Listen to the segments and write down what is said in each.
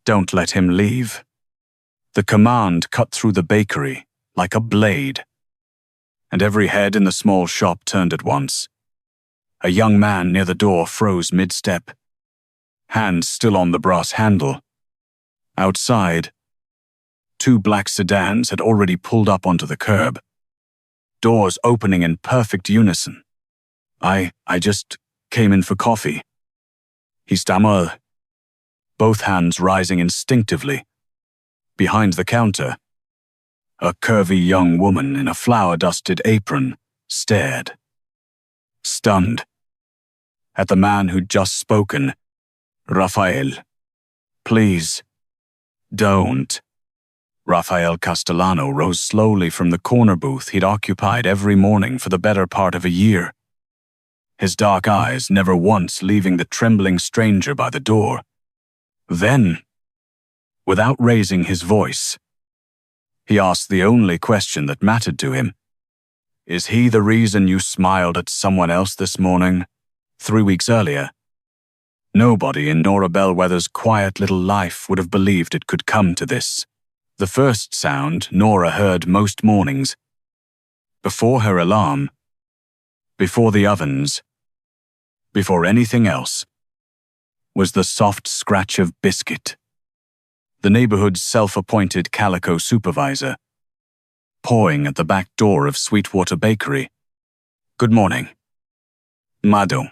Don't let him leave. The command cut through the bakery like a blade, and every head in the small shop turned at once. A young man near the door froze mid-step, hands still on the brass handle. Outside, 2 black sedans had already pulled up onto the curb, doors opening in perfect unison. I just came in for coffee," he stammered, both hands rising instinctively. Behind the counter, a curvy young woman in a flour-dusted apron stared, stunned, at the man who'd just spoken. "Rafael, please, don't." Rafael Castellano rose slowly from the corner booth he'd occupied every morning for the better part of a year, his dark eyes never once leaving the trembling stranger by the door. Then, without raising his voice, he asked the only question that mattered to him. "Is he the reason you smiled at someone else this morning, 3 weeks earlier?" Nobody in Nora Bellwether's quiet little life would have believed it could come to this. The first sound Nora heard most mornings, before her alarm, before the ovens, before anything else, was the soft scratch of Biscuit, the neighborhood's self-appointed calico supervisor, pawing at the back door of Sweetwater Bakery. "Good morning, Madam,"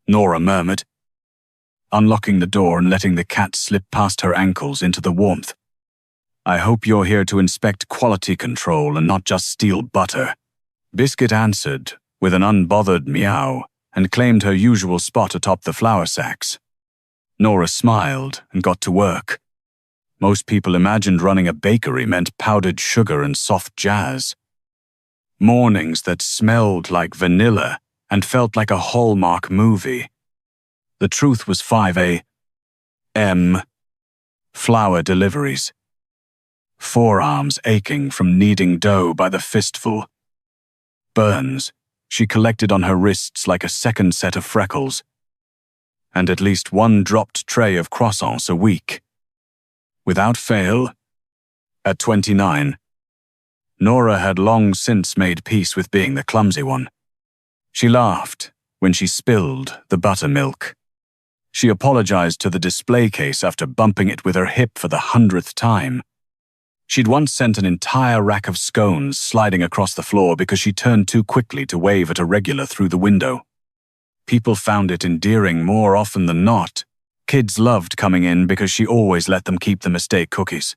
Nora murmured, unlocking the door and letting the cat slip past her ankles into the warmth. "I hope you're here to inspect quality control and not just steal butter." Biscuit answered with an unbothered meow and claimed her usual spot atop the flour sacks. Nora smiled and got to work. Most people imagined running a bakery meant powdered sugar and soft jazz. Mornings that smelled like vanilla and felt like a Hallmark movie. The truth was 5 a.m. flour deliveries. Forearms aching from kneading dough by the fistful. Burns she collected on her wrists like a second set of freckles. And at least 1 dropped tray of croissants a week. Without fail, at 29, Nora had long since made peace with being the clumsy one. She laughed when she spilled the buttermilk. She apologized to the display case after bumping it with her hip for the 100th time. She'd once sent an entire rack of scones sliding across the floor because she turned too quickly to wave at a regular through the window. People found it endearing more often than not. Kids loved coming in because she always let them keep the mistake cookies,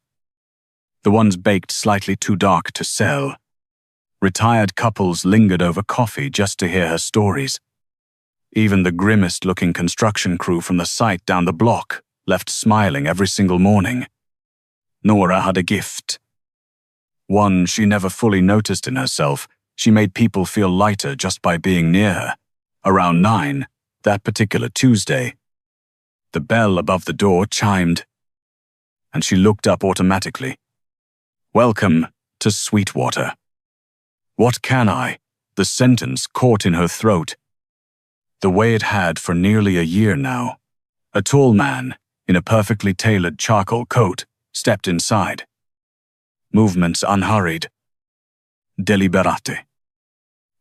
the ones baked slightly too dark to sell. Retired couples lingered over coffee just to hear her stories. Even the grimmest-looking construction crew from the site down the block left smiling every single morning. Nora had a gift. One she never fully noticed in herself. She made people feel lighter just by being near her. Around 9, that particular Tuesday, the bell above the door chimed, and she looked up automatically. "Welcome to Sweetwater." "What can I?" The sentence caught in her throat, the way it had for nearly a year now. A tall man, in a perfectly tailored charcoal coat, stepped inside. Movements unhurried, deliberate.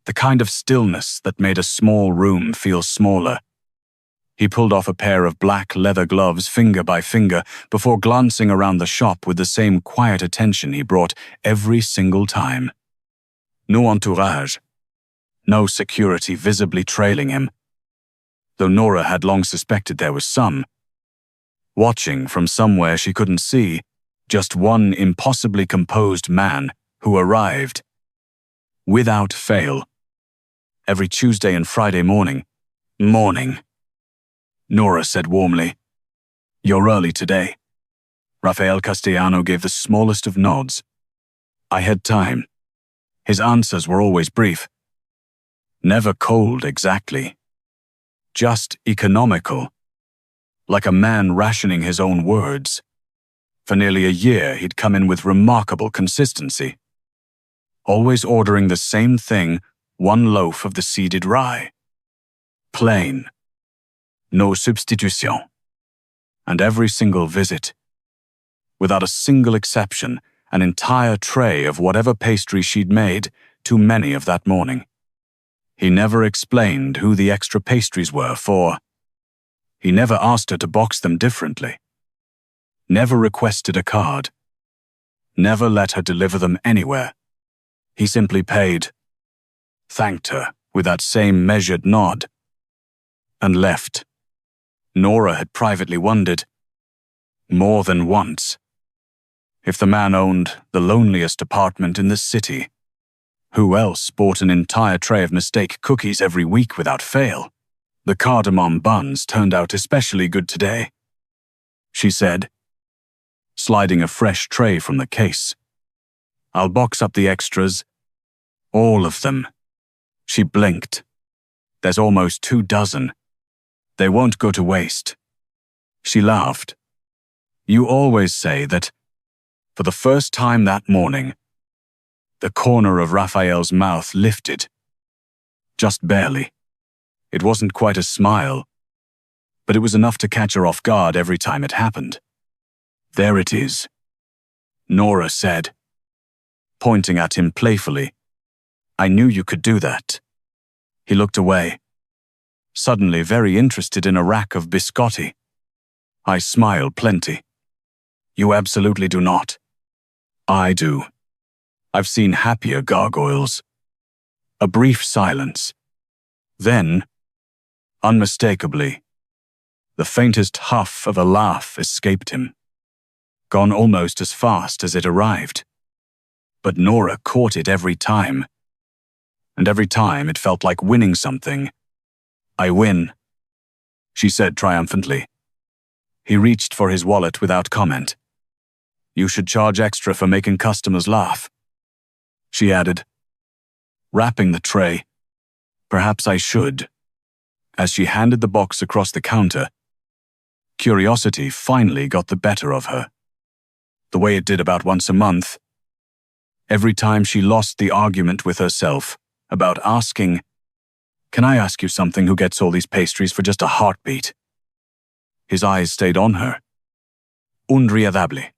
The kind of stillness that made a small room feel smaller. He pulled off a pair of black leather gloves finger by finger before glancing around the shop with the same quiet attention he brought every single time. No entourage, no security visibly trailing him, though Nora had long suspected there was some. Watching from somewhere she couldn't see, just one impossibly composed man who arrived, without fail, every Tuesday and Friday morning. Nora said warmly. "You're early today." Rafael Castellano gave the smallest of nods. "I had time." His answers were always brief. Never cold exactly. Just economical. Like a man rationing his own words. For nearly a year, he'd come in with remarkable consistency. Always ordering the same thing, 1 loaf of the seeded rye. Plain. No substitution. And every single visit, without a single exception, an entire tray of whatever pastry she'd made, too many of that morning. He never explained who the extra pastries were for. He never asked her to box them differently. Never requested a card. Never let her deliver them anywhere. He simply paid, thanked her with that same measured nod, and left. Nora had privately wondered, more than once, if the man owned the loneliest apartment in the city. Who else bought an entire tray of mistake cookies every week without fail? The cardamom buns turned out especially good today, she said, sliding a fresh tray from the case. I'll box up the extras. All of them. She blinked. There's almost 24. They won't go to waste. She laughed. You always say that. For the first time that morning, the corner of Raphael's mouth lifted. Just barely. It wasn't quite a smile, but it was enough to catch her off guard every time it happened. There it is, Nora said, pointing at him playfully. I knew you could do that. He looked away, suddenly very interested in a rack of biscotti. I smile plenty. You absolutely do not. I do. I've seen happier gargoyles. A brief silence. Then, unmistakably, the faintest huff of a laugh escaped him, gone almost as fast as it arrived. But Nora caught it every time, and every time it felt like winning something. I win, she said triumphantly. He reached for his wallet without comment. You should charge extra for making customers laugh, she added, wrapping the tray. Perhaps I should. As she handed the box across the counter, curiosity finally got the better of her, the way it did about once a month. Every time she lost the argument with herself about asking, Can I ask you something, who gets all these pastries for just a heartbeat? His eyes stayed on her. Unriadable.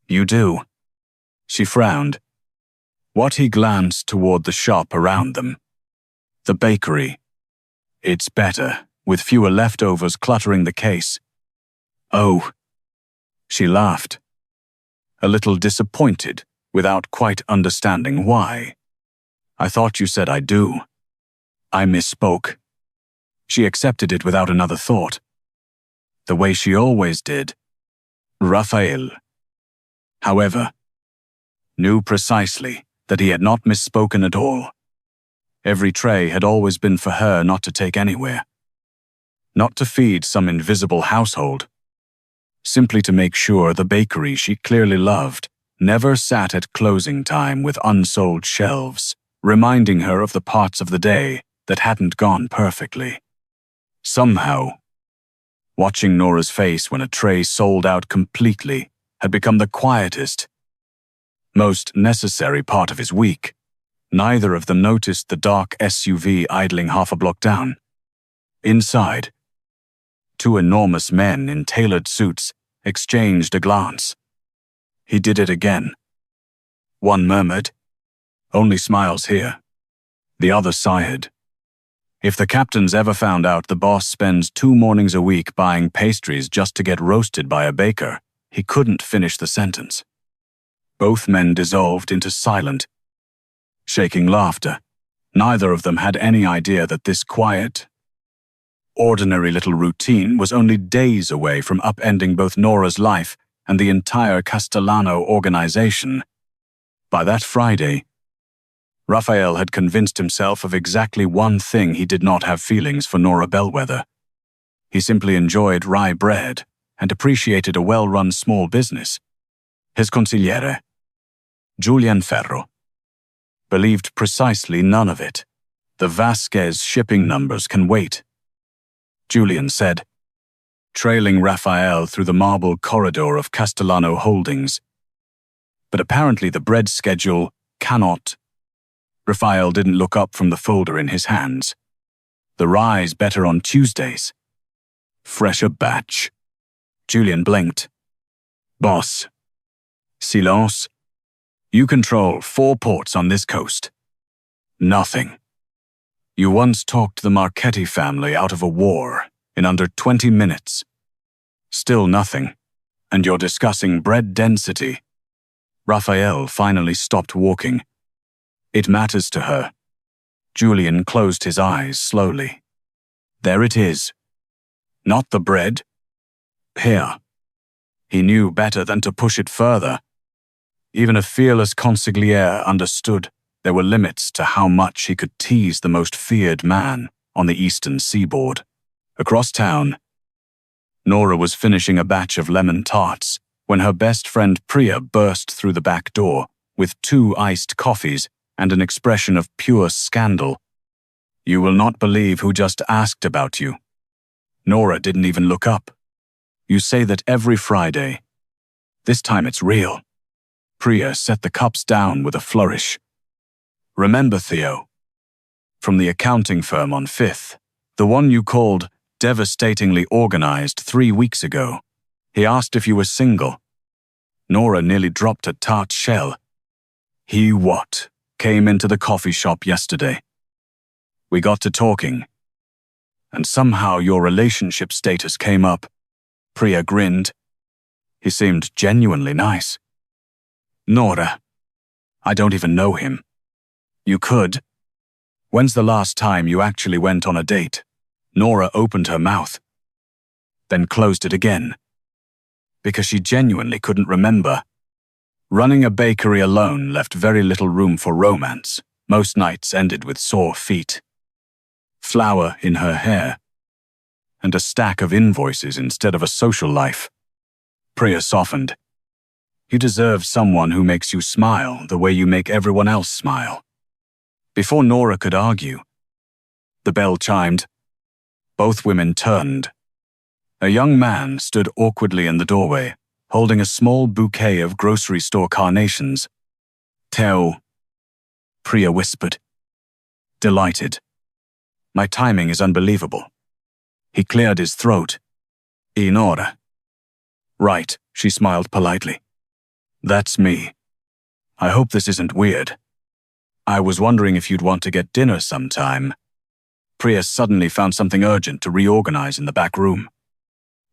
You do. She frowned. What he glanced toward the shop around them. The bakery. It's better, with fewer leftovers cluttering the case. Oh. She laughed. A little disappointed, without quite understanding why. I thought you said I do. I misspoke. She accepted it without another thought. The way she always did. Raphael, however, knew precisely that he had not misspoken at all. Every tray had always been for her not to take anywhere. Not to feed some invisible household. Simply to make sure the bakery she clearly loved never sat at closing time with unsold shelves, reminding her of the parts of the day that hadn't gone perfectly. Somehow, watching Nora's face when a tray sold out completely had become the quietest, most necessary part of his week. Neither of them noticed the dark SUV idling half a block down. Inside, two enormous men in tailored suits exchanged a glance. He did it again. One murmured, "Only smiles here." The other sighed. If the captains ever found out the boss spends 2 mornings a week buying pastries just to get roasted by a baker, he couldn't finish the sentence. Both men dissolved into silent, shaking laughter. Neither of them had any idea that this quiet, ordinary little routine was only days away from upending both Nora's life and the entire Castellano organization. By that Friday, Raphael had convinced himself of exactly one thing: he did not have feelings for Nora Bellwether. He simply enjoyed rye bread and appreciated a well-run small business. His consigliere, Julian Ferro, believed precisely none of it. The Vasquez shipping numbers can wait, Julian said, trailing Raphael through the marble corridor of Castellano Holdings. But apparently the bread schedule cannot. Raphael didn't look up from the folder in his hands. The rye's better on Tuesdays. Fresher batch. Julian blinked. Boss. Silence. You control 4 ports on this coast. Nothing. You once talked the Marchetti family out of a war in under 20 minutes. Still nothing. And you're discussing bread density. Raphael finally stopped walking. It matters to her. Julian closed his eyes slowly. There it is. Not the bread. Here. He knew better than to push it further. Even a fearless consigliere understood there were limits to how much he could tease the most feared man on the eastern seaboard. Across town, Nora was finishing a batch of lemon tarts when her best friend Priya burst through the back door with 2 iced coffees and an expression of pure scandal. You will not believe who just asked about you. Nora didn't even look up. You say that every Friday. This time it's real. Priya set the cups down with a flourish. Remember Theo? From the accounting firm on 5th, the one you called devastatingly organized 3 weeks ago. He asked if you were single. Nora nearly dropped a tart shell. He what? Came into the coffee shop yesterday. We got to talking. And somehow your relationship status came up. Priya grinned. He seemed genuinely nice. Nora. I don't even know him. You could. When's the last time you actually went on a date? Nora opened her mouth, then closed it again, because she genuinely couldn't remember. Running a bakery alone left very little room for romance. Most nights ended with sore feet, flour in her hair, and a stack of invoices instead of a social life. Priya softened. You deserve someone who makes you smile the way you make everyone else smile. Before Nora could argue, the bell chimed. Both women turned. A young man stood awkwardly in the doorway, holding a small bouquet of grocery store carnations. Teo, Priya whispered. Delighted. My timing is unbelievable. He cleared his throat. Nora. Right, she smiled politely. That's me. I hope this isn't weird. I was wondering if you'd want to get dinner sometime. Priya suddenly found something urgent to reorganize in the back room.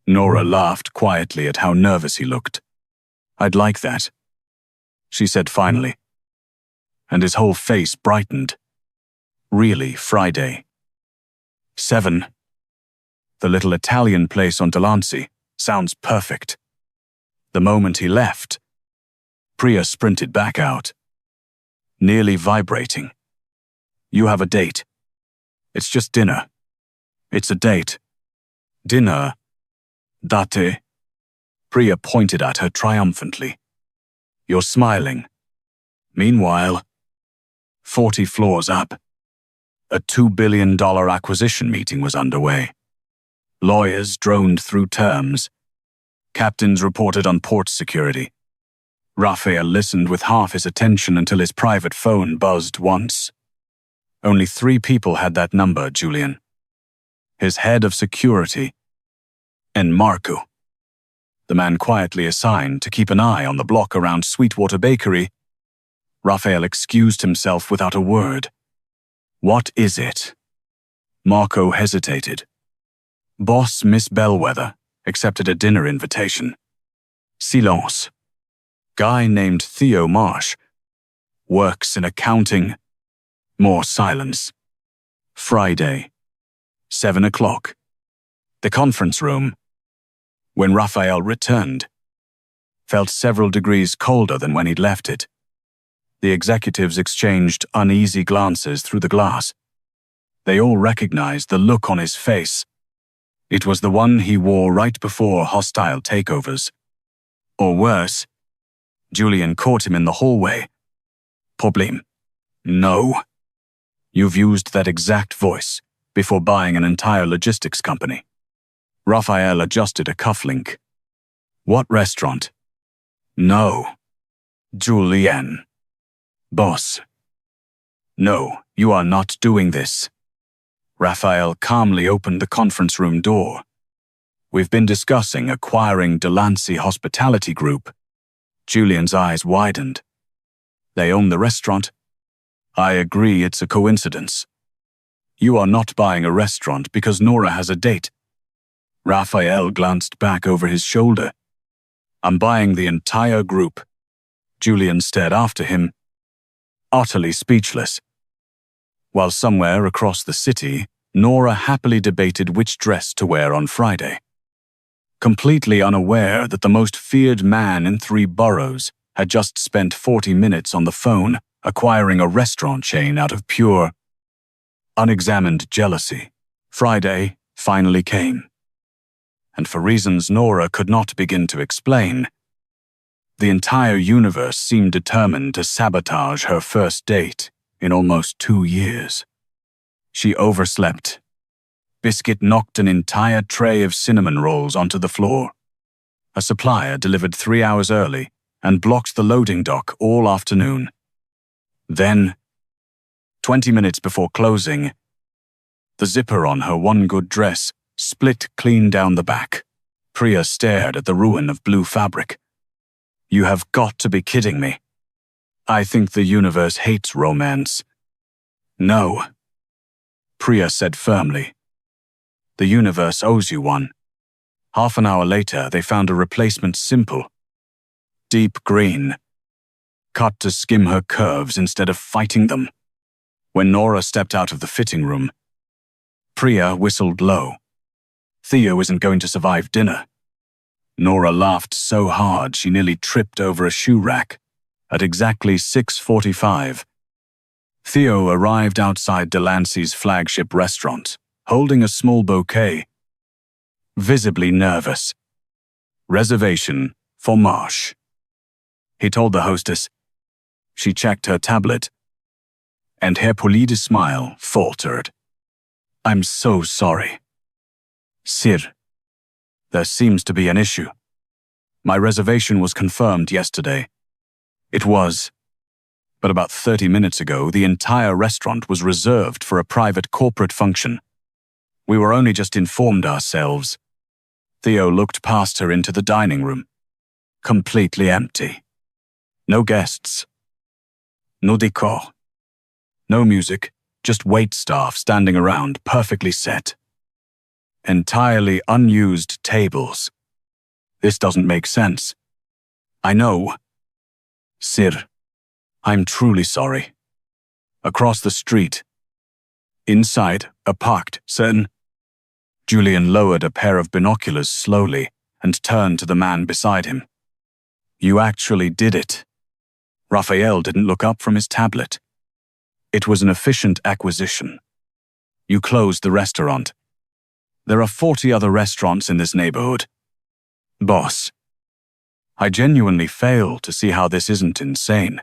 Nora laughed quietly at how nervous he looked. I'd like that, she said finally. And his whole face brightened. Really, Friday. 7. The little Italian place on Delancey sounds perfect. The moment he left, Priya sprinted back out, nearly vibrating. You have a date. It's just dinner. It's a date. Dinner. Date. Priya pointed at her triumphantly. You're smiling. Meanwhile, 40 floors up, a $2 billion acquisition meeting was underway. Lawyers droned through terms. Captains reported on port security. Raphael listened with half his attention until his private phone buzzed once. Only 3 people had that number, Julian. His head of security, and Marco, the man quietly assigned to keep an eye on the block around Sweetwater Bakery. Raphael excused himself without a word. What is it? Marco hesitated. Boss Miss Bellwether accepted a dinner invitation. Silence. Guy named Theo Marsh. Works in accounting. More silence. Friday. 7 o'clock. The conference room. When Raphael returned, felt several degrees colder than when he'd left it. The executives exchanged uneasy glances through the glass. They all recognized the look on his face. It was the one he wore right before hostile takeovers. Or worse, Julian caught him in the hallway. Problem. No. You've used that exact voice before buying an entire logistics company. Raphael adjusted a cufflink. What restaurant? No. Julian. Boss. No, you are not doing this. Raphael calmly opened the conference room door. We've been discussing acquiring Delancey Hospitality Group. Julian's eyes widened. They own the restaurant? I agree it's a coincidence. You are not buying a restaurant because Nora has a date. Raphael glanced back over his shoulder. I'm buying the entire group. Julian stared after him, utterly speechless. While somewhere across the city, Nora happily debated which dress to wear on Friday. Completely unaware that the most feared man in 3 boroughs had just spent 40 minutes on the phone acquiring a restaurant chain out of pure, unexamined jealousy, Friday finally came. And for reasons Nora could not begin to explain, the entire universe seemed determined to sabotage her first date in almost 2 years. She overslept. Biscuit knocked an entire tray of cinnamon rolls onto the floor. A supplier delivered 3 hours early and blocked the loading dock all afternoon. Then, 20 minutes before closing, the zipper on her one good dress split clean down the back. Priya stared at the ruin of blue fabric. You have got to be kidding me. I think the universe hates romance. No, Priya said firmly. The universe owes you one. Half an hour later, they found a replacement simple. Deep green. Cut to skim her curves instead of fighting them. When Nora stepped out of the fitting room, Priya whistled low. Theo isn't going to survive dinner. Nora laughed so hard she nearly tripped over a shoe rack. At exactly 6:45, Theo arrived outside Delancey's flagship restaurant, holding a small bouquet. Visibly nervous. Reservation for Marsh. He told the hostess. She checked her tablet, and her polite smile faltered. I'm so sorry. Sir, there seems to be an issue. My reservation was confirmed yesterday. It was, but about 30 minutes ago, the entire restaurant was reserved for a private corporate function. We were only just informed ourselves. Theo looked past her into the dining room. Completely empty. No guests. No décor. No music, just waitstaff standing around, perfectly set. Entirely unused tables. This doesn't make sense. I know. Sir, I'm truly sorry. Across the street. Inside, a parked Sen. Julian lowered a pair of binoculars slowly and turned to the man beside him. You actually did it. Raphael didn't look up from his tablet. It was an efficient acquisition. You closed the restaurant. There are 40 other restaurants in this neighborhood. Boss, I genuinely fail to see how this isn't insane.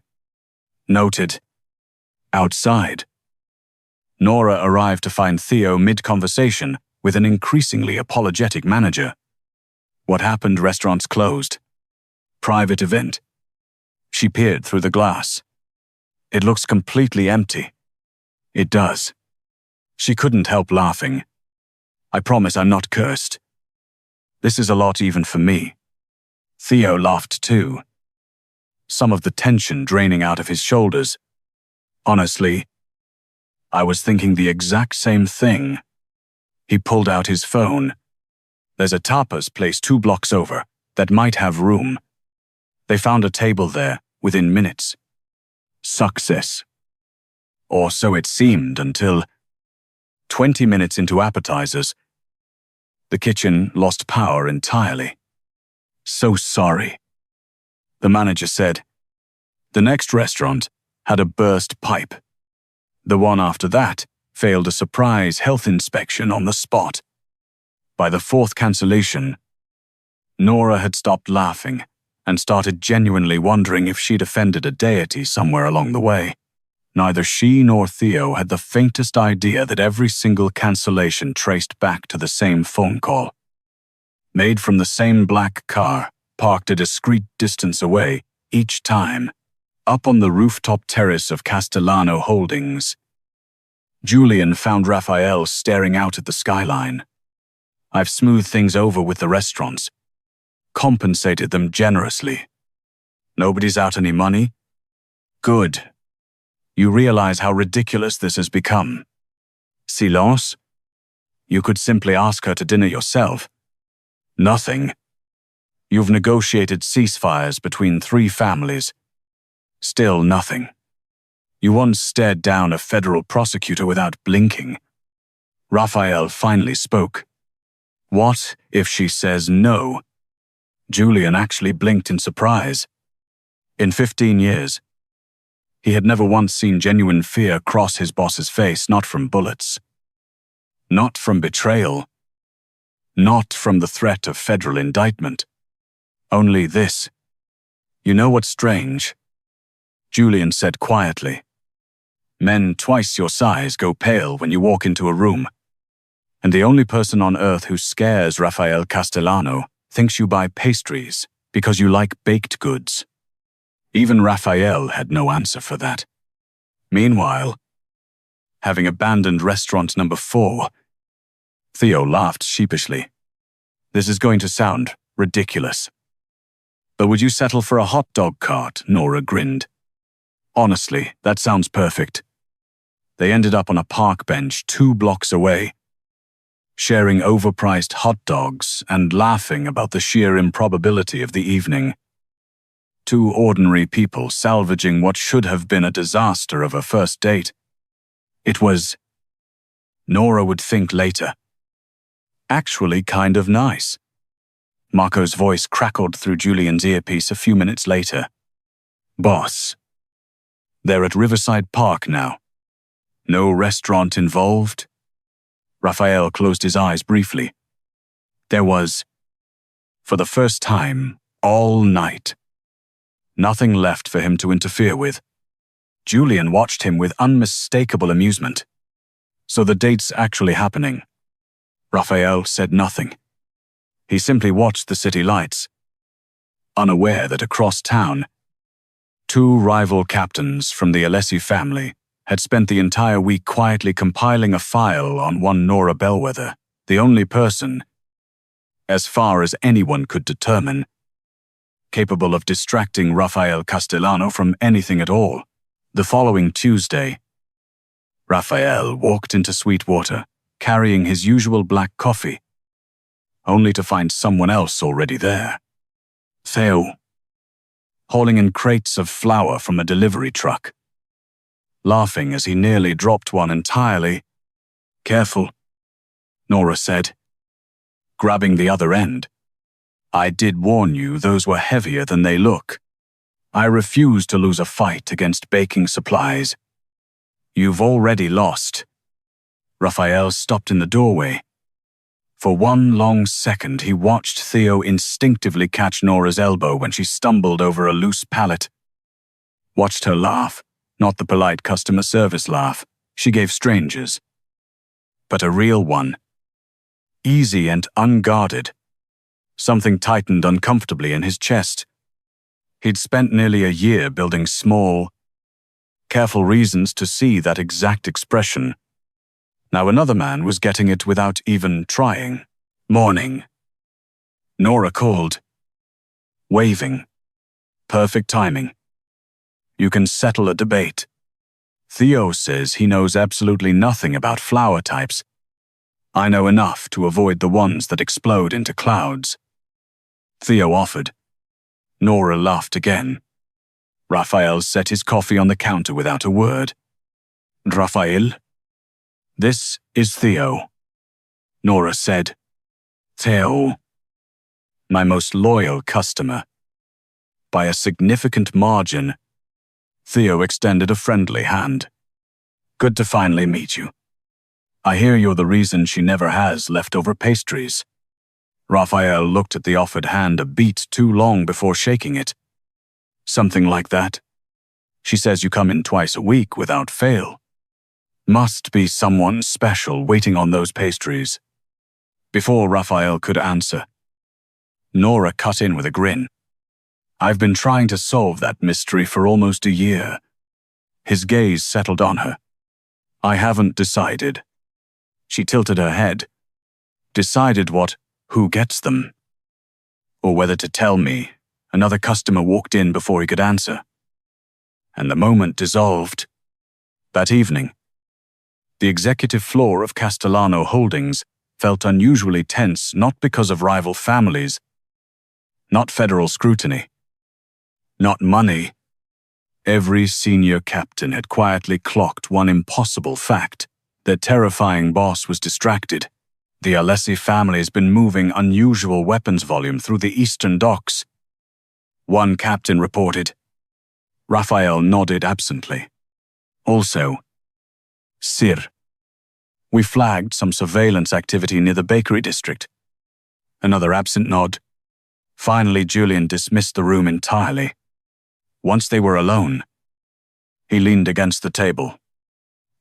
Noted. Outside. Nora arrived to find Theo mid-conversation with an increasingly apologetic manager. What happened? Restaurants closed. Private event. She peered through the glass. It looks completely empty. It does. She couldn't help laughing. I promise I'm not cursed. This is a lot even for me. Theo laughed too. Some of the tension draining out of his shoulders. Honestly, I was thinking the exact same thing. He pulled out his phone. There's a tapas place 2 blocks over that might have room. They found a table there within minutes. Success. Or so it seemed until 20 minutes into appetizers, the kitchen lost power entirely. So sorry. The manager said. The next restaurant had a burst pipe. The one after that failed a surprise health inspection on the spot. By the 4th cancellation, Nora had stopped laughing and started genuinely wondering if she'd offended a deity somewhere along the way. Neither she nor Theo had the faintest idea that every single cancellation traced back to the same phone call. Made from the same black car, parked a discreet distance away, each time, up on the rooftop terrace of Castellano Holdings. Julian found Raphael staring out at the skyline. I've smoothed things over with the restaurants, compensated them generously. Nobody's out any money? Good. You realize how ridiculous this has become. Silence? You could simply ask her to dinner yourself. Nothing. You've negotiated ceasefires between 3 families. Still nothing. You once stared down a federal prosecutor without blinking. Raphael finally spoke. What if she says no? Julian actually blinked in surprise. In 15 years, he had never once seen genuine fear cross his boss's face, not from bullets, not from betrayal, not from the threat of federal indictment. Only this. You know what's strange? Julian said quietly. Men twice your size go pale when you walk into a room. And the only person on earth who scares Rafael Castellano thinks you buy pastries because you like baked goods. Even Raphael had no answer for that. Meanwhile, having abandoned restaurant number 4, Theo laughed sheepishly. This is going to sound ridiculous. But would you settle for a hot dog cart? Nora grinned. Honestly, that sounds perfect. They ended up on a park bench 2 blocks away, sharing overpriced hot dogs and laughing about the sheer improbability of the evening. 2 ordinary people salvaging what should have been a disaster of a first date. It was, Nora would think later, actually kind of nice. Marco's voice crackled through Julian's earpiece a few minutes later. Boss. They're at Riverside Park now. No restaurant involved? Raphael closed his eyes briefly. There was, for the first time, all night, nothing left for him to interfere with. Julian watched him with unmistakable amusement. So the date's actually happening. Raphael said nothing. He simply watched the city lights, unaware that across town, 2 rival captains from the Alessi family had spent the entire week quietly compiling a file on one Nora Bellwether, the only person, as far as anyone could determine, capable of distracting Rafael Castellano from anything at all. The following Tuesday, Raphael walked into Sweetwater, carrying his usual black coffee, only to find someone else already there. Theo, hauling in crates of flour from a delivery truck, laughing as he nearly dropped one entirely. Careful, Nora said, grabbing the other end. I did warn you those were heavier than they look. I refuse to lose a fight against baking supplies. You've already lost. Raphael stopped in the doorway. For one long second, he watched Theo instinctively catch Nora's elbow when she stumbled over a loose pallet. Watched her laugh, not the polite customer service laugh she gave strangers, but a real one. Easy and unguarded. Something tightened uncomfortably in his chest. He'd spent nearly a year building small, careful reasons to see that exact expression. Now another man was getting it without even trying. Morning. Nora called, waving. Perfect timing. You can settle a debate. Theo says he knows absolutely nothing about flower types. I know enough to avoid the ones that explode into clouds. Theo offered. Nora laughed again. Raphael set his coffee on the counter without a word. Raphael? This is Theo. Nora said. Theo. My most loyal customer. By a significant margin. Theo extended a friendly hand. Good to finally meet you. I hear you're the reason she never has leftover pastries. Raphael looked at the offered hand a beat too long before shaking it. Something like that. She says you come in twice a week without fail. Must be someone special waiting on those pastries. Before Raphael could answer, Nora cut in with a grin. I've been trying to solve that mystery for almost a year. His gaze settled on her. I haven't decided. She tilted her head. decided who gets them, or whether to tell me. Another customer walked in before he could answer, and the moment dissolved. That evening, the executive floor of Castellano Holdings felt unusually tense, not because of rival families, not federal scrutiny, not money. Every senior captain had quietly clocked one impossible fact: their terrifying boss was distracted. The Alessi family has been moving unusual weapons volume through the eastern docks. One captain reported. Raphael nodded absently. Also, Sir. We flagged some surveillance activity near the bakery district. Another absent nod. Finally, Julian dismissed the room entirely. Once they were alone, he leaned against the table.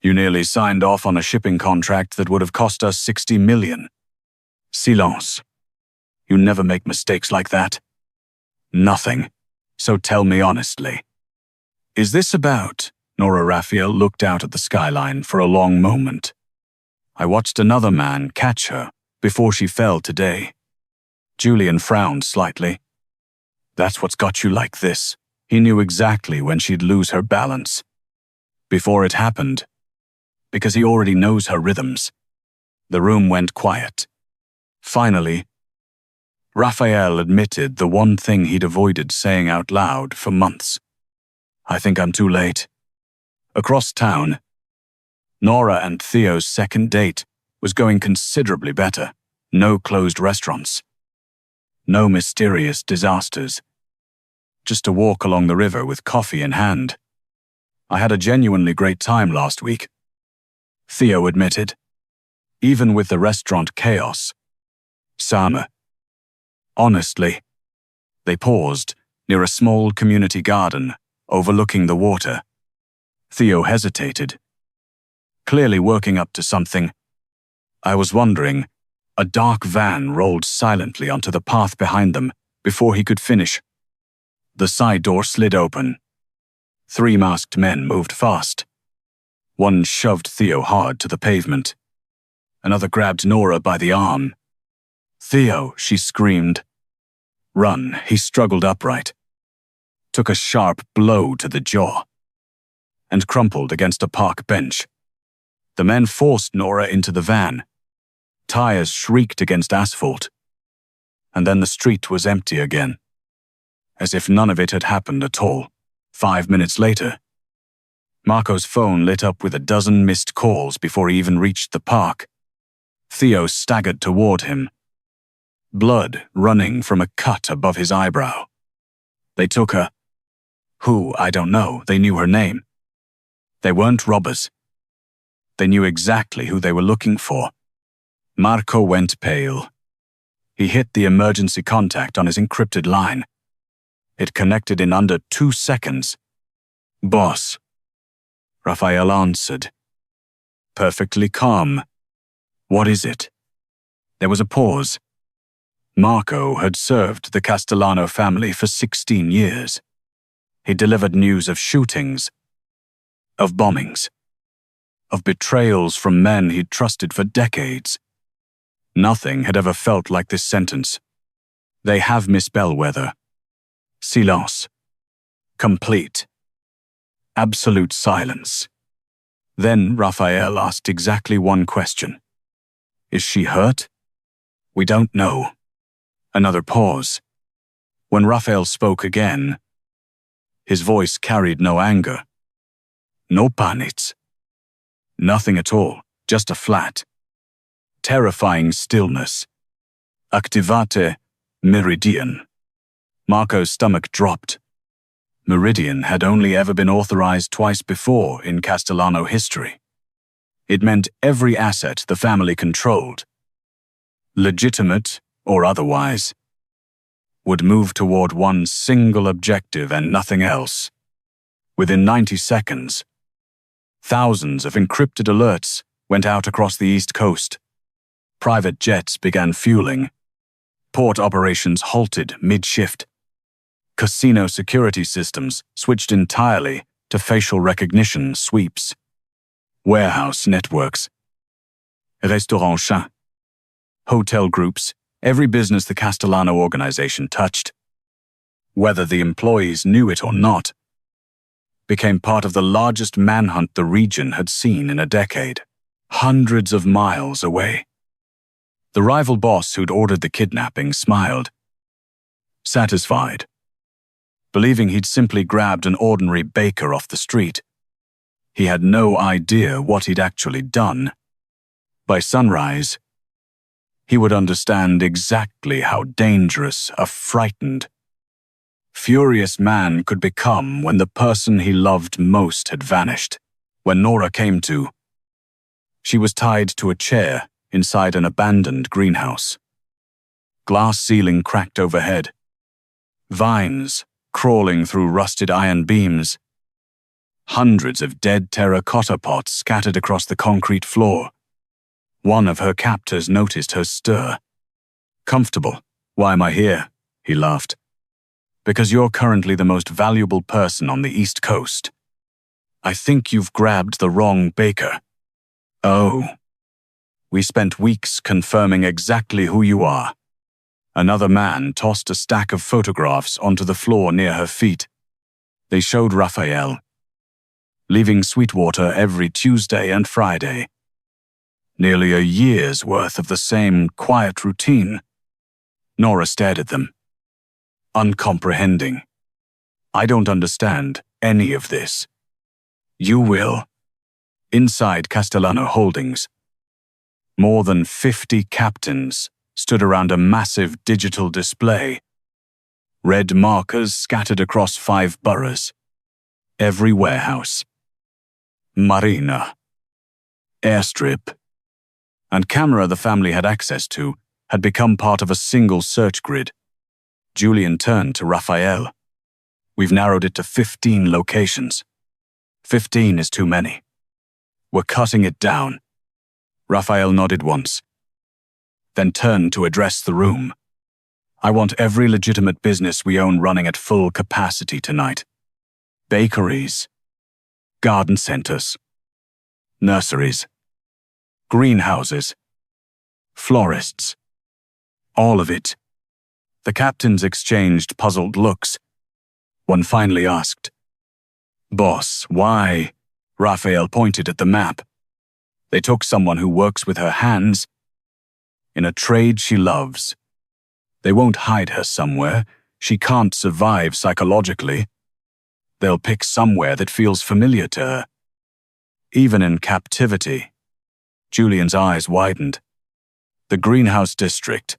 You nearly signed off on a shipping contract that would have cost us 60 million. Silence. You never make mistakes like that. Nothing. So tell me honestly. Is this about? Nora Raphael looked out at the skyline for a long moment. I watched another man catch her before she fell today. Julian frowned slightly. That's what's got you like this. He knew exactly when she'd lose her balance. Before it happened. Because he already knows her rhythms. The room went quiet. Finally, Raphael admitted the one thing he'd avoided saying out loud for months. I think I'm too late. Across town, Nora and Theo's second date was going considerably better. No closed restaurants. No mysterious disasters. Just a walk along the river with coffee in hand. I had a genuinely great time last week, Theo admitted. Even with the restaurant chaos. Sama. Honestly. They paused near a small community garden overlooking the water. Theo hesitated, clearly working up to something. I was wondering. A dark van rolled silently onto the path behind them before he could finish. The side door slid open. 3 masked men moved fast. One shoved Theo hard to the pavement. Another grabbed Nora by the arm. Theo, she screamed. Run, he struggled upright. Took a sharp blow to the jaw. And crumpled against a park bench. The men forced Nora into the van. Tires shrieked against asphalt. And then the street was empty again. As if none of it had happened at all. 5 minutes later, Marco's phone lit up with a dozen missed calls before he even reached the park. Theo staggered toward him. Blood running from a cut above his eyebrow. They took her. Who, I don't know. They knew her name. They weren't robbers. They knew exactly who they were looking for. Marco went pale. He hit the emergency contact on his encrypted line. It connected in under 2 seconds. Boss. Raphael answered. Perfectly calm. What is it? There was a pause. Marco had served the Castellano family for 16 years. He delivered news of shootings, of bombings, of betrayals from men he'd trusted for decades. Nothing had ever felt like this sentence. They have Miss Bellwether. Silence. Complete. Absolute silence. Then Raphael asked exactly one question. Is she hurt? We don't know. Another pause. When Raphael spoke again, his voice carried no anger. No panics. Nothing at all, just a flat, terrifying stillness. Activate Meridian. Marco's stomach dropped. Meridian had only ever been authorized twice before in Castellano history. It meant every asset the family controlled, legitimate or otherwise, would move toward one single objective and nothing else. Within 90 seconds, thousands of encrypted alerts went out across the East Coast. Private jets began fueling. Port operations halted mid-shift. Casino security systems switched entirely to facial recognition sweeps. Warehouse networks. Restaurant Chat. hotel groups, every business the Castellano organization touched, whether the employees knew it or not, became part of the largest manhunt the region had seen in a decade, hundreds of miles away. The rival boss who'd ordered the kidnapping smiled, satisfied, believing he'd simply grabbed an ordinary baker off the street. He had no idea what he'd actually done. By sunrise, he would understand exactly how dangerous a frightened, furious man could become when the person he loved most had vanished. When Nora came to, she was tied to a chair inside an abandoned greenhouse. Glass ceiling cracked overhead, vines crawling through rusted iron beams, hundreds of dead terracotta pots scattered across the concrete floor. One of her captors noticed her stir. "Comfortable? Why am I here?" he laughed. "Because you're currently the most valuable person on the East Coast. I think you've grabbed the wrong baker." "Oh." "We spent weeks confirming exactly who you are." Another man tossed a stack of photographs onto the floor near her feet. They showed Raphael, leaving Sweetwater every Tuesday and Friday. Nearly a year's worth of the same quiet routine. Nora stared at them, uncomprehending. "I don't understand any of this." "You will." Inside Castellano Holdings, more than 50 captains stood around a massive digital display. Red markers scattered across 5 boroughs. Every warehouse, marina, airstrip, and camera the family had access to had become part of a single search grid. Julian turned to Raphael. "We've narrowed it to 15 locations. 15 is too many. We're cutting it down." Raphael nodded once, then turned to address the room. "I want every legitimate business we own running at full capacity tonight. Bakeries, garden centers, nurseries, greenhouses, florists. All of it." The captains exchanged puzzled looks. One finally asked, "Boss, why?" Raphael pointed at the map. "They took someone who works with her hands in a trade she loves. They won't hide her somewhere. She can't survive psychologically. They'll pick somewhere that feels familiar to her. Even in captivity." Julian's eyes widened. The greenhouse district.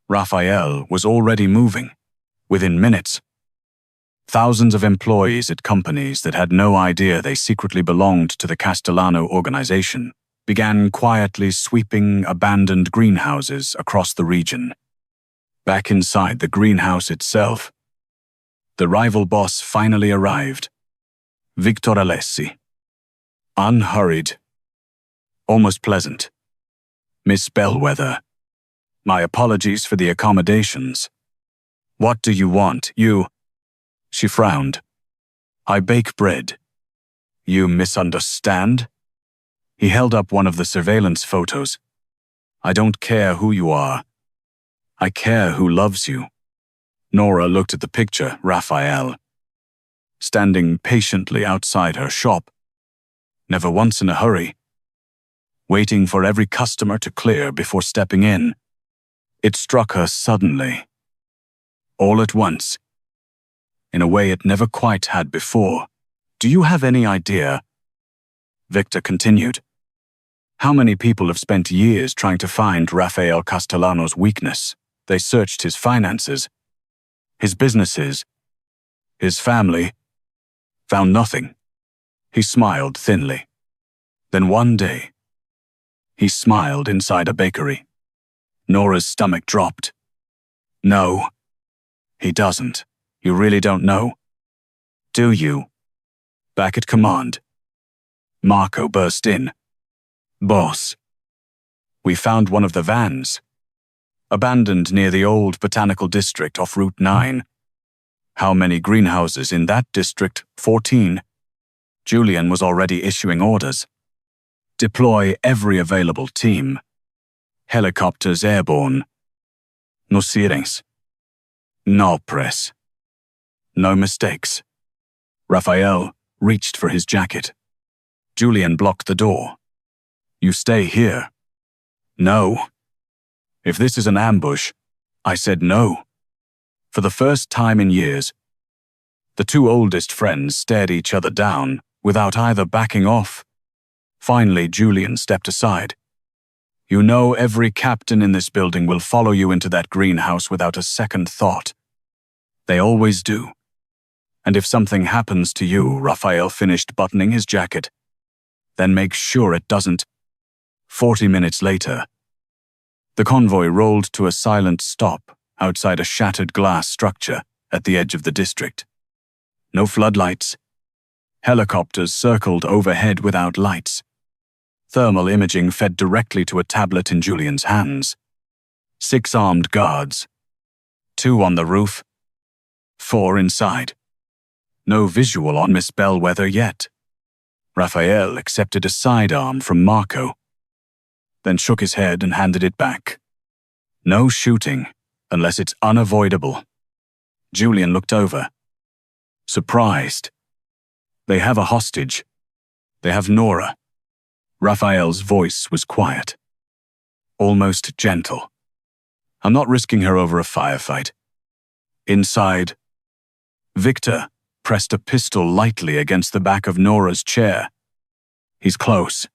Raphael was already moving, within minutes. Thousands of employees at companies that had no idea they secretly belonged to the Castellano organization began quietly sweeping abandoned greenhouses across the region. Back inside the greenhouse itself, the rival boss finally arrived. Victor Alessi. Unhurried, almost pleasant. "Miss Bellwether, my apologies for the accommodations. What do you want, you?" She frowned. "I bake bread." "You misunderstand?" He held up one of the surveillance photos. "I don't care who you are. I care who loves you." Nora looked at the picture, Raphael, standing patiently outside her shop, never once in a hurry, waiting for every customer to clear before stepping in. It struck her suddenly, all at once, in a way it never quite had before. "Do you have any idea?" Victor continued. "How many people have spent years trying to find Rafael Castellano's weakness? They searched his finances, his businesses, his family, found nothing." He smiled thinly. Then one day, he smiled inside a bakery. Nora's stomach dropped. "No, he doesn't. You really don't know? Do you?" Back at command, Marco burst in. "Boss, we found one of the vans, abandoned near the old botanical district off Route 9. How many greenhouses in that district? 14. Julian was already issuing orders. Deploy every available team. Helicopters airborne. No sirens. No press. No mistakes. Raphael reached for his jacket. Julian blocked the door. You stay here. No. If this is an ambush, I said no. For the first time in years, the two oldest friends stared each other down without either backing off. Finally, Julian stepped aside. You know every captain in this building will follow you into that greenhouse without a second thought. They always do. And if something happens to you, Raphael finished buttoning his jacket, then make sure it doesn't. 40 minutes later, the convoy rolled to a silent stop outside a shattered glass structure at the edge of the district. No floodlights. Helicopters circled overhead without lights. Thermal imaging fed directly to a tablet in Julian's hands. 6 armed guards. 2 on the roof. 4 inside. No visual on Miss Bellwether yet. Raphael accepted a sidearm from Marco, then shook his head and handed it back. No shooting, unless it's unavoidable. Julian looked over. Surprised. They have a hostage. They have Nora. Raphael's voice was quiet, almost gentle. I'm not risking her over a firefight. Inside, Victor pressed a pistol lightly against the back of Nora's chair. He's close.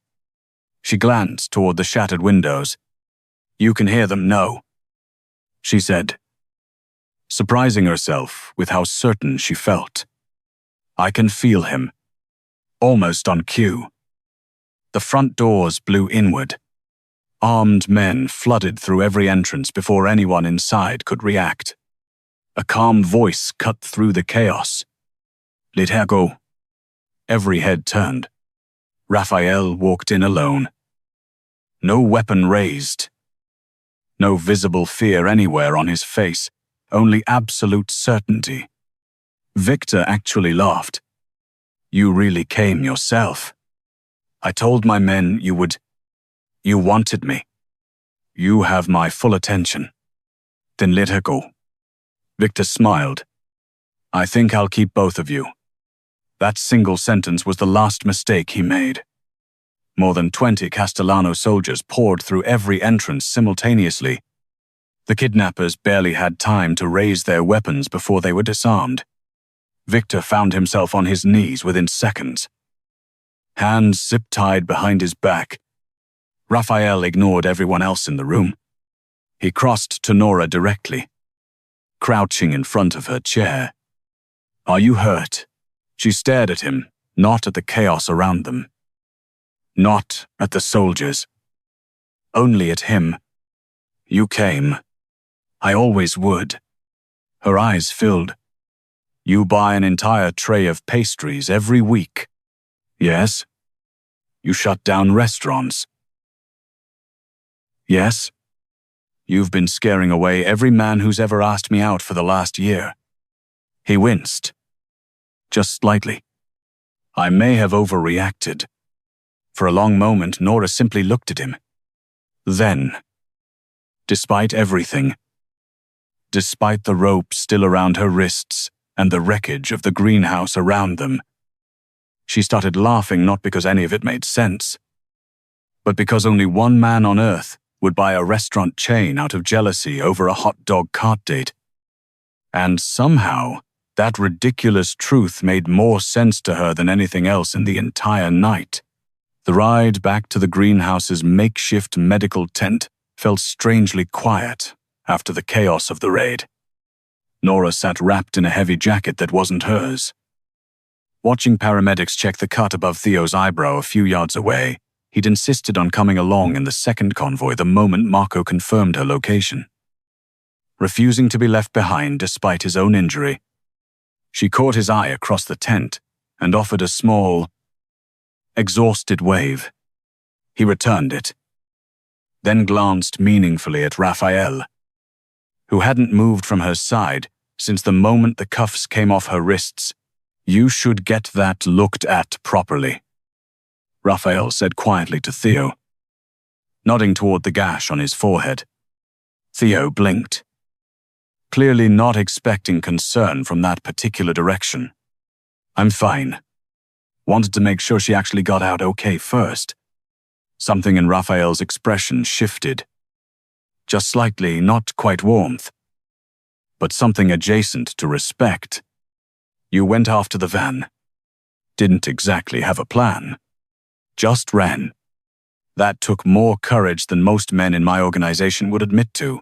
She glanced toward the shattered windows. You can hear them, no, she said, surprising herself with how certain she felt. I can feel him, almost on cue. The front doors blew inward. Armed men flooded through every entrance before anyone inside could react. A calm voice cut through the chaos. Let her go. Every head turned. Raphael walked in alone. No weapon raised. No visible fear anywhere on his face, only absolute certainty. Victor actually laughed. You really came yourself. I told my men you would. You wanted me. You have my full attention. Then let her go. Victor smiled. I think I'll keep both of you. That single sentence was the last mistake he made. More than 20 Castellano soldiers poured through every entrance simultaneously. The kidnappers barely had time to raise their weapons before they were disarmed. Victor found himself on his knees within seconds. Hands zip-tied behind his back. Raphael ignored everyone else in the room. He crossed to Nora directly, crouching in front of her chair. Are you hurt? She stared at him, not at the chaos around them. Not at the soldiers. Only at him. You came. I always would. Her eyes filled. You buy an entire tray of pastries every week. Yes. You shut down restaurants. Yes. You've been scaring away every man who's ever asked me out for the last year. He winced. Just slightly. I may have overreacted. For a long moment, Nora simply looked at him. Then, despite everything, despite the rope still around her wrists and the wreckage of the greenhouse around them, she started laughing not because any of it made sense, but because only one man on earth would buy a restaurant chain out of jealousy over a hot dog cart date. And somehow, that ridiculous truth made more sense to her than anything else in the entire night. The ride back to the greenhouse's makeshift medical tent felt strangely quiet after the chaos of the raid. Nora sat wrapped in a heavy jacket that wasn't hers. Watching paramedics check the cut above Theo's eyebrow a few yards away, he'd insisted on coming along in the second convoy the moment Marco confirmed her location. Refusing to be left behind despite his own injury, she caught his eye across the tent and offered a small, exhausted wave. He returned it, then glanced meaningfully at Raphael, who hadn't moved from her side since the moment the cuffs came off her wrists. You should get that looked at properly, Raphael said quietly to Theo. nodding toward the gash on his forehead. Theo blinked, clearly not expecting concern from that particular direction. "I'm fine. Wanted to make sure she actually got out okay first." Something in Raphael's expression shifted. Just slightly, not quite warmth, but something adjacent to respect. "You went after the van. Didn't exactly have a plan. Just ran. That took more courage than most men in my organization would admit to,"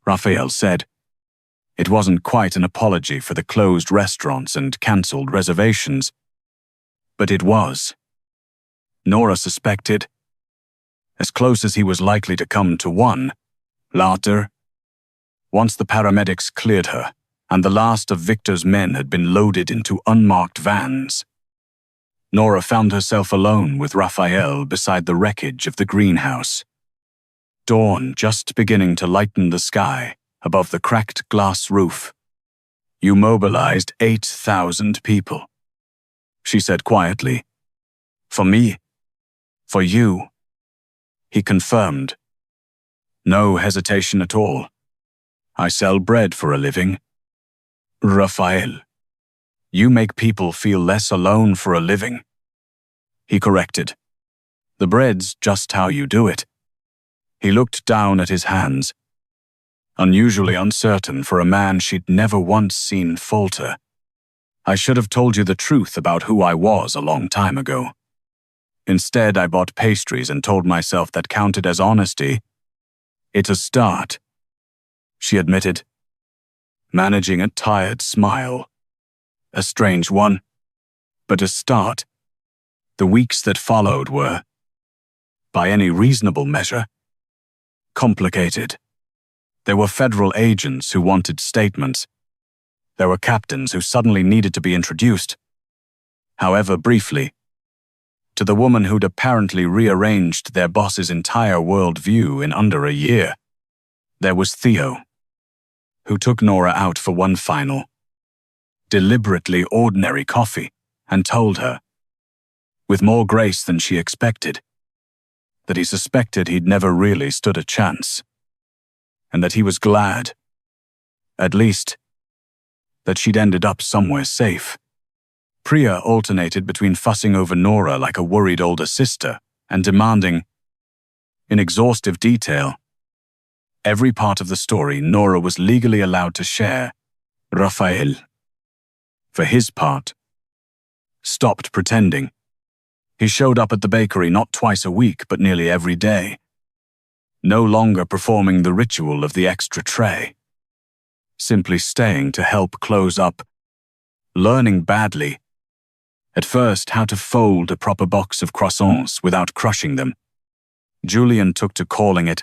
Raphael said. It wasn't quite an apology for the closed restaurants and cancelled reservations, but it was. Nora suspected, as close as he was likely to come to one, later, once the paramedics cleared her and the last of Victor's men had been loaded into unmarked vans. Nora found herself alone with Raphael beside the wreckage of the greenhouse. Dawn just beginning to lighten the sky above the cracked glass roof. "You mobilized 8,000 people," she said quietly. "For me? For you?" He confirmed. "No hesitation at all. I sell bread for a living." "Raphael, you make people feel less alone for a living," he corrected. "The bread's just how you do it." He looked down at his hands, unusually uncertain for a man she'd never once seen falter. "I should have told you the truth about who I was a long time ago. Instead, I bought pastries and told myself that counted as honesty. It's a start," she admitted, managing a tired smile. "A strange one, but a start." The weeks that followed were, by any reasonable measure, complicated. There were federal agents who wanted statements. There were captains who suddenly needed to be introduced, however briefly, to the woman who'd apparently rearranged their boss's entire worldview in under a year. There was Theo, who took Nora out for one final, deliberately ordinary coffee and told her, with more grace than she expected, that he suspected he'd never really stood a chance, and that he was glad, at least, that she'd ended up somewhere safe. Priya alternated between fussing over Nora like a worried older sister and demanding, in exhaustive detail, every part of the story Nora was legally allowed to share. Raphael, for his part, stopped pretending. He showed up at the bakery not twice a week but nearly every day, no longer performing the ritual of the extra tray, simply staying to help close up, learning badly, at first how to fold a proper box of croissants without crushing them. Julian took to calling it,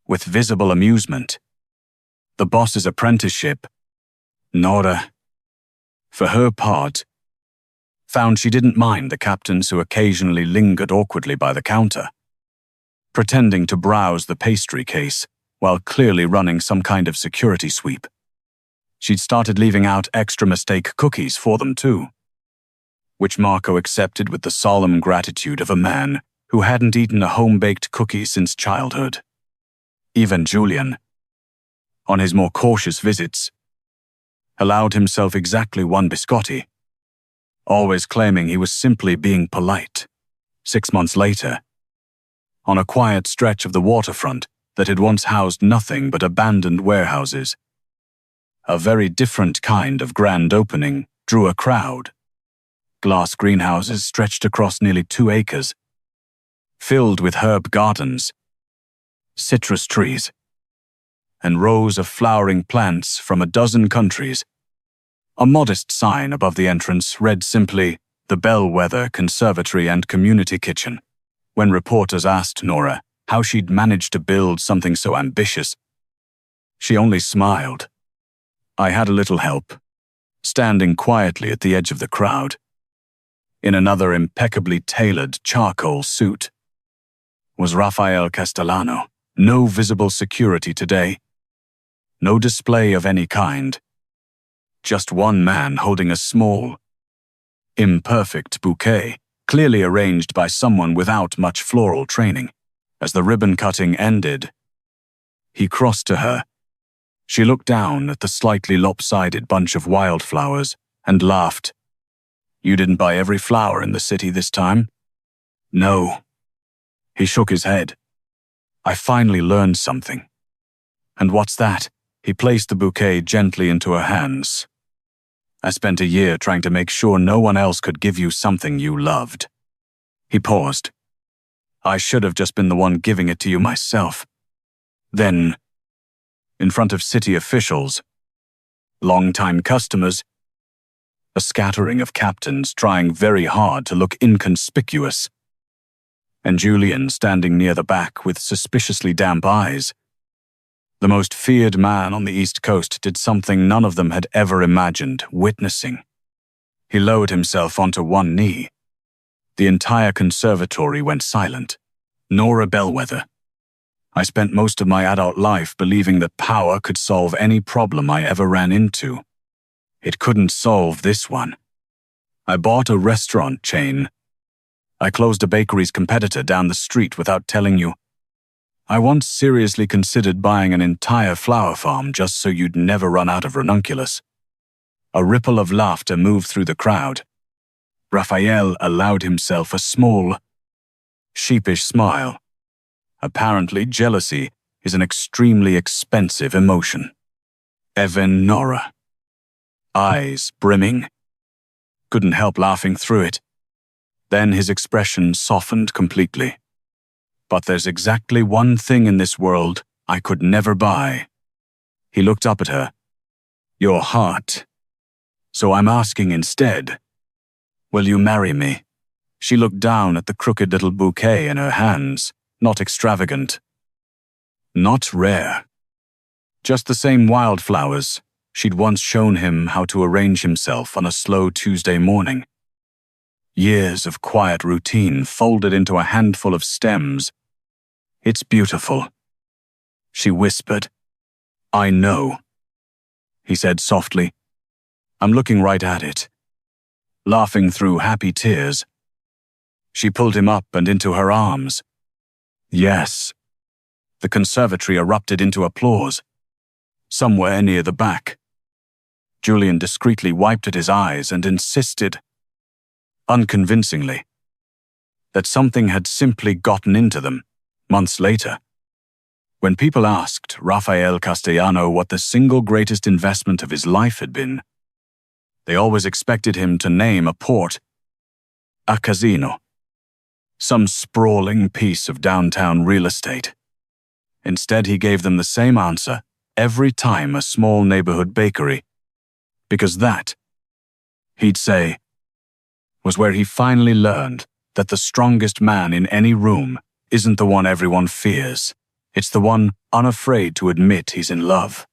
with visible amusement, the boss's apprenticeship. Nora, for her part, found she didn't mind the captains who occasionally lingered awkwardly by the counter, pretending to browse the pastry case while clearly running some kind of security sweep. She'd started leaving out extra mistake cookies for them too, which Marco accepted with the solemn gratitude of a man who hadn't eaten a home-baked cookie since childhood. Even Julian, on his more cautious visits, allowed himself exactly one biscotti, always claiming he was simply being polite. 6 months later, on a quiet stretch of the waterfront that had once housed nothing but abandoned warehouses, a very different kind of grand opening drew a crowd. Glass greenhouses stretched across nearly 2 acres, filled with herb gardens, citrus trees, and rows of flowering plants from a dozen countries. A modest sign above the entrance read simply, "The Bellwether Conservatory and Community Kitchen." When reporters asked Nora how she'd managed to build something so ambitious, she only smiled. "I had a little help," standing quietly at the edge of the crowd, in another impeccably tailored charcoal suit, was Rafael Castellano. No visible security today. No display of any kind. Just one man holding a small, imperfect bouquet, clearly arranged by someone without much floral training. As the ribbon cutting ended, he crossed to her. She looked down at the slightly lopsided bunch of wildflowers and laughed. "You didn't buy every flower in the city this time?" "No." He shook his head. "I finally learned something." "And what's that?" He placed the bouquet gently into her hands. "I spent a year trying to make sure no one else could give you something you loved." He paused. "I should have just been the one giving it to you myself." Then, in front of city officials, long-time customers, a scattering of captains trying very hard to look inconspicuous, and Julian standing near the back with suspiciously damp eyes, the most feared man on the East Coast did something none of them had ever imagined witnessing. He lowered himself onto one knee. The entire conservatory went silent. Nora Bellwether. I spent most of my adult life believing that power could solve any problem I ever ran into. It couldn't solve this one. I bought a restaurant chain. I closed a bakery's competitor down the street without telling you. I once seriously considered buying an entire flower farm just so you'd never run out of ranunculus. A ripple of laughter moved through the crowd. Raphael allowed himself a small, sheepish smile. Apparently, jealousy is an extremely expensive emotion. Evan Nora. Eyes brimming. Couldn't help laughing through it. Then his expression softened completely. "But there's exactly one thing in this world I could never buy." He looked up at her. "Your heart. So I'm asking instead, will you marry me?" She looked down at the crooked little bouquet in her hands. Not extravagant. Not rare. Just the same wildflowers she'd once shown him how to arrange himself on a slow Tuesday morning. Years of quiet routine folded into a handful of stems. "It's beautiful," she whispered. "I know," he said softly. "I'm looking right at it." Laughing through happy tears, she pulled him up and into her arms. "Yes." The conservatory erupted into applause. Somewhere near the back, Julian discreetly wiped at his eyes and insisted, unconvincingly, that something had simply gotten into them. Months later, when people asked Rafael Castellano what the single greatest investment of his life had been, they always expected him to name a port, a casino, some sprawling piece of downtown real estate. Instead, he gave them the same answer every time: a small neighborhood bakery, because that, he'd say, was where he finally learned that the strongest man in any room isn't the one everyone fears. It's the one unafraid to admit he's in love.